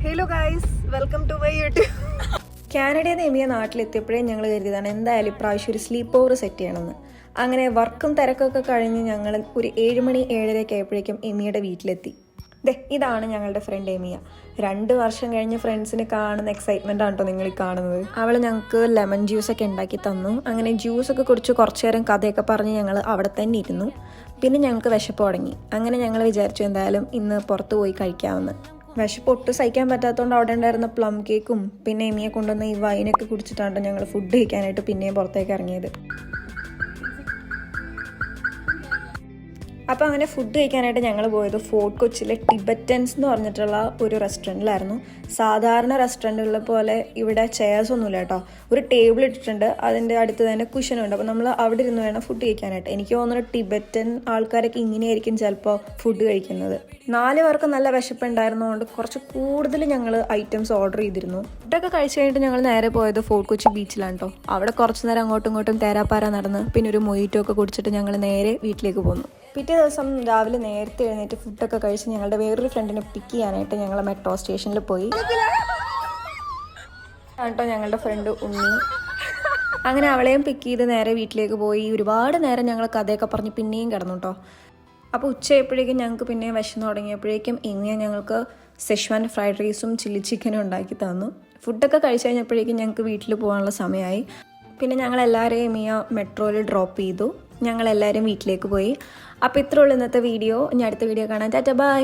Hello guys, welcome to my YouTube. കാനഡയിൽ നിന്ന് എമിയ നാട്ടിലെത്തിയപ്പോഴേ ഞങ്ങൾ കരുതിയതാണ് എന്തായാലും ഇപ്രാവശ്യം ഒരു സ്ലീപ്പ് ഓവർ സെറ്റ് ചെയ്യണമെന്ന്. അങ്ങനെ വർക്കും തിരക്കൊക്കെ കഴിഞ്ഞ് ഞങ്ങൾ ഒരു 7 മണി 7:30 ആയപ്പോഴേക്കും എമിയുടെ വീട്ടിലെത്തി. ഇതാണ് ഞങ്ങളുടെ ഫ്രണ്ട് എമിയ. 2 വർഷം കഴിഞ്ഞ് ഫ്രണ്ട്സിനെ കാണുന്ന എക്സൈറ്റ്മെൻ്റ് ആണ് കേട്ടോ നിങ്ങൾ ഈ കാണുന്നത്. അവൾ ഞങ്ങൾക്ക് ലെമൺ ജ്യൂസൊക്കെ ഉണ്ടാക്കി തന്നു. അങ്ങനെ ജ്യൂസൊക്കെ കുടിച്ച് കുറച്ച് നേരം കഥയൊക്കെ പറഞ്ഞ് ഞങ്ങൾ അവിടെ തന്നെ ഇരുന്നു. പിന്നെ ഞങ്ങൾക്ക് വിശപ്പ് തുടങ്ങി. അങ്ങനെ ഞങ്ങൾ വിചാരിച്ചു എന്തായാലും ഇന്ന് പുറത്ത് പോയി കഴിക്കാമെന്ന്. വിശപ്പ് ഒട്ടും സഹിക്കാൻ പറ്റാത്തതുകൊണ്ട് അവിടെ ഉണ്ടായിരുന്ന പ്ലം കേക്കും പിന്നെ എമിയെ കൊണ്ടുവന്ന ഈ വൈനൊക്കെ കുടിച്ചിട്ടാണ് ഞങ്ങൾ ഫുഡ് കഴിക്കാനായിട്ട് പിന്നെയും പുറത്തേക്ക് ഇറങ്ങിയത്. അപ്പോൾ അങ്ങനെ ഫുഡ് കഴിക്കാനായിട്ട് ഞങ്ങൾ പോയത് ഫോർട്ട് കൊച്ചിയിലെ ടിബറ്റൻസ് എന്ന് പറഞ്ഞിട്ടുള്ള ഒരു റെസ്റ്റോറൻറ്റിലായിരുന്നു. സാധാരണ റെസ്റ്റോറൻറ്റുകളെ പോലെ ഇവിടെ ചെയർസ് ഒന്നുമില്ല കേട്ടോ. ഒരു ടേബിൾ ഇട്ടിട്ടുണ്ട്, അതിൻ്റെ അടുത്ത് തന്നെ കുഷനുണ്ട്. അപ്പോൾ നമ്മൾ അവിടെ ഇരുന്ന് വേണം ഫുഡ് കഴിക്കാനായിട്ട്. എനിക്ക് തോന്നുന്നു ടിബറ്റൻ ആൾക്കാരൊക്കെ ഇങ്ങനെയായിരിക്കും ചിലപ്പോൾ ഫുഡ് കഴിക്കുന്നത്. 4 പേർക്ക് നല്ല വിശപ്പുണ്ടായിരുന്നതുകൊണ്ട് കുറച്ച് കൂടുതൽ ഞങ്ങൾ ഐറ്റംസ് ഓർഡർ ചെയ്തിരുന്നു. ഫുഡൊക്കെ കഴിച്ച് കഴിഞ്ഞിട്ട് ഞങ്ങൾ നേരെ പോയത് ഫോർട്ട് കൊച്ചി ബീച്ചിലാണ് കേട്ടോ. അവിടെ കുറച്ച് നേരം അങ്ങോട്ടും ഇങ്ങോട്ടും തേരാപ്പാര നടന്ന് പിന്നെ ഒരു മൊയ്റ്റോ ഒക്കെ കുടിച്ചിട്ട് ഞങ്ങൾ നേരെ വീട്ടിലേക്ക് പോന്നു. പിറ്റേ ദിവസം രാവിലെ നേരത്തെ എഴുന്നേറ്റ് ഫുഡൊക്കെ കഴിച്ച് ഞങ്ങളുടെ വേറൊരു ഫ്രണ്ടിനെ പിക്ക് ചെയ്യാനായിട്ട് ഞങ്ങൾ മെട്രോ സ്റ്റേഷനിൽ പോയി. കേട്ടോ ഞങ്ങളുടെ ഫ്രണ്ട് ഉണ്ണി. അങ്ങനെ അവളെയും പിക്ക് ചെയ്ത് നേരെ വീട്ടിലേക്ക് പോയി. ഒരുപാട് നേരം ഞങ്ങൾ കഥയൊക്കെ പറഞ്ഞ് പിന്നെയും കിടന്നു കേട്ടോ. അപ്പോൾ ഉച്ചയായപ്പോഴേക്കും ഞങ്ങൾക്ക് പിന്നെയും വിശന്ന് തുടങ്ങിയപ്പോഴേക്കും എമിയ ഞങ്ങൾക്ക് സെഷ്വാൻ ഫ്രൈഡ് റൈസും ചില്ലി ചിക്കനും ഉണ്ടാക്കി തന്നു. ഫുഡൊക്കെ കഴിച്ച് കഴിഞ്ഞപ്പോഴേക്കും ഞങ്ങൾക്ക് വീട്ടിൽ പോകാനുള്ള സമയമായി. പിന്നെ ഞങ്ങളെല്ലാവരെയും എമിയ മെട്രോയിൽ ഡ്രോപ്പ് ചെയ്തു. ഞങ്ങളെല്ലാവരും വീട്ടിലേക്ക് പോയി. അപ്പോൾ ഇത്രയുള്ളൂ ഇന്നത്തെ വീഡിയോ. ഇനി അടുത്ത വീഡിയോ കാണാം. Tata bye.